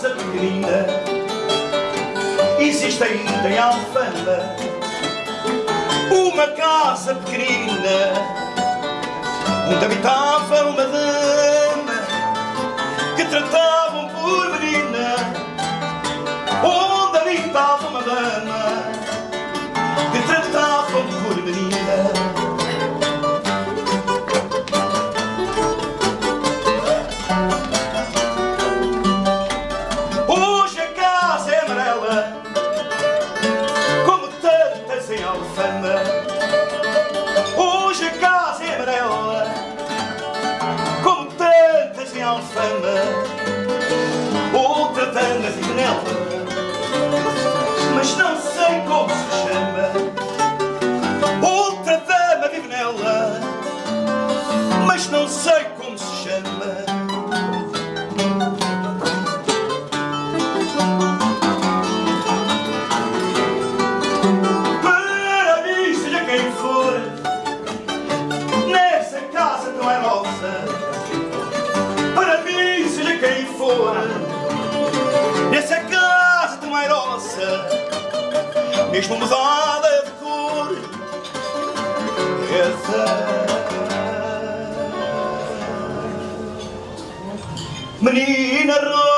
casa pequenina existe ainda em Alfama, uma casa pequenina onde habitava uma dama que tratavam por menina, onde habitava uma dama que tratavam por menina. Hoje a casa é amarela como tantas em Alfama. Hoje a casa é amarela como tantas em Alfama. Outra dama vive nela, mas não sei como se chama. Outra dama vive nela, mas não sei como se chama. Para mim, seja quem for, nessa casa não é nossa. Para mim, seja quem for, nessa casa tão airosa, mesmo mudada de cor, essa menina rosa.